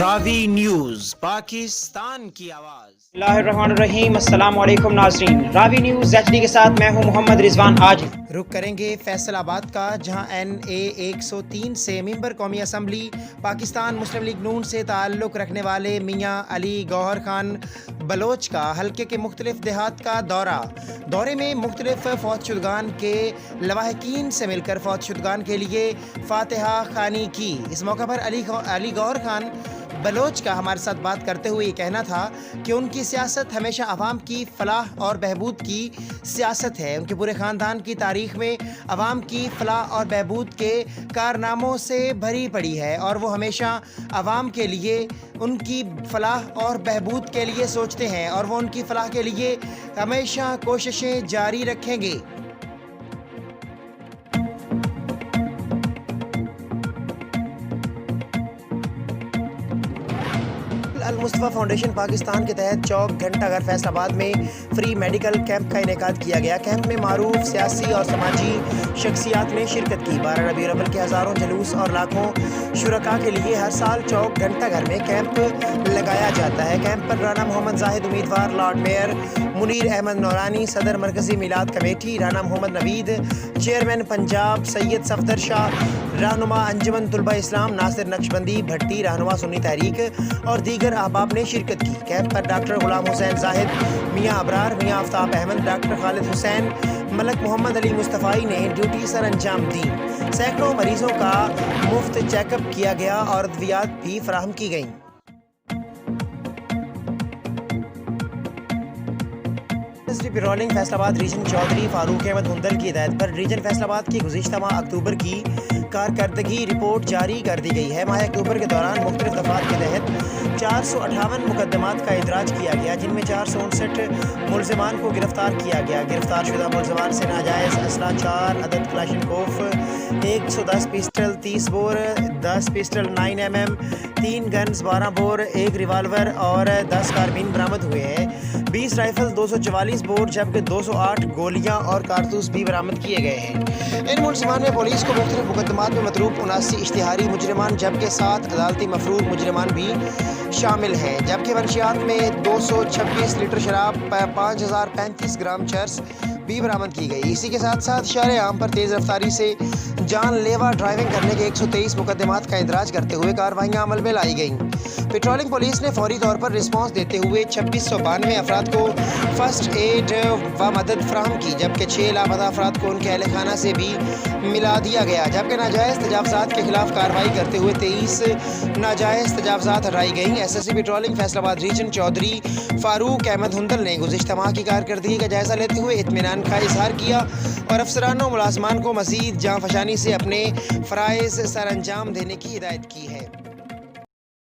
راوی news Pakistan کی آواز۔ بسم اللہ الرحمن الرحیم، السلام علیکم ناظرین، راوی نیوز HD کے ساتھ میں ہوں محمد رضوان۔ آج رخ کریں گے فیصل آباد کا، جہاں NA 103 سے ممبر قومی اسمبلی پاکستان مسلم لیگ نون سے تعلق رکھنے والے میاں علی گوہر خان بلوچ کا حلقے کے مختلف دیہات کا دورے میں مختلف فوت شدگان کے لواحقین سے مل کر فوت شدگان کے لیے فاتحہ خوانی کی۔ اس موقع پر علی گوہر خان بلوچ کا ہمارے ساتھ بات کرتے ہوئے یہ کہنا تھا کہ ان کی سیاست ہمیشہ عوام کی فلاح اور بہبود کی سیاست ہے۔ ان کے پورے خاندان کی تاریخ میں عوام کی فلاح اور بہبود کے کارناموں سے بھری پڑی ہے، اور وہ ہمیشہ عوام کے لیے، ان کی فلاح اور بہبود کے لیے سوچتے ہیں، اور وہ ان کی فلاح کے لیے ہمیشہ کوششیں جاری رکھیں گے۔ المصطفیٰ فاؤنڈیشن پاکستان کے تحت چوک گھنٹہ گھر فیصل آباد میں فری میڈیکل کیمپ کا انعقاد کیا گیا۔ کیمپ میں معروف سیاسی اور سماجی شخصیات نے شرکت کی۔ 12 ربیع الاول کے ہزاروں جلوس اور لاکھوں شرکاء کے لیے ہر سال چوک گھنٹہ گھر میں کیمپ لگایا جاتا ہے۔ کیمپ پر رانا محمد زاہد امیدوار لارڈ میئر، منیر احمد نورانی صدر مرکزی میلاد کمیٹی، رانا محمد نوید چیئرمین پنجاب، سید صفدر شاہ رہنما انجمن طلبہ اسلام، ناصر نقشبندی بھٹی رہنما سنی تحریک اور دیگر احباب نے شرکت کی۔ کیمپ پر ڈاکٹر غلام حسین زاہد، میاں ابرار، میاں آفتاب احمد، ڈاکٹر خالد حسین، ملک محمد علی مصطفی نے ڈیوٹی سر انجام دی۔ سینکڑوں مریضوں کا مفت چیک اپ کیا گیا اور ادویات بھی فراہم کی گئیں۔ پیٹرولنگ فیصل آباد ریجن چودھری فاروق احمد ہندل کی ہدایت پر ریجن فیصل آباد کی گزشتہ ماہ اکتوبر کی کارکردگی رپورٹ جاری کر دی گئی ہے۔ ماہ اکتوبر کے دوران مختلف دفعات کے تحت 458 مقدمات کا ادراج کیا گیا، جن میں 459 ملزمان کو گرفتار کیا گیا۔ گرفتار شدہ ملزمان سے ناجائز اسلحہ 4 عدد kalashnikov, 110 pistol 30 bore, 10 pistol 9mm، 3 guns 12 bore, 1 revolver اور 10 کاربین برآمد ہوئے ہیں۔ 20 رائفل 244 بور جبکہ 208 گولیاں اور کارتوس بھی برآمد کیے گئے ہیں۔ ان ملزمان میں پولیس کو مختلف مقدمات میں مطروح 79 اشتہاری مجرمان جبکہ 7 عدالتی مفروض مجرمان بھی شامل ہیں، جبکہ منشیات میں 226 لیٹر شراب، 5035 گرام چرس بھی برآمد کی گئی۔ اسی کے ساتھ ساتھ شارع عام پر تیز رفتاری سے جان لیوا ڈرائیونگ کرنے کے 123 مقدمات کا اندراج کرتے ہوئے کارروائیاں عمل میں لائی گئیں۔ پیٹرولنگ پولیس نے فوری طور پر رسپانس دیتے ہوئے 2692 افراد کو فرسٹ ایڈ و مدد فراہم کی، جبکہ 6 لاپتہ افراد کو ان کے اہل خانہ سے بھی ملا دیا گیا، جبکہ ناجائز تجاوزات کے خلاف کارروائی کرتے ہوئے 23 ناجائز تجاوزات ہٹائی گئیں۔ SSC پیٹرولنگ فیصل آباد ریجن چودھری فاروق احمد ہندل نے گزشتہ ماہ کی کارکردگی کا جائزہ لیتے ہوئے اطمینان کا اظہار کیا اور افسران و ملازمان کو مزید جاں فشانی سے اپنے فرائض سر انجام دینے کی ہدایت کی ہے۔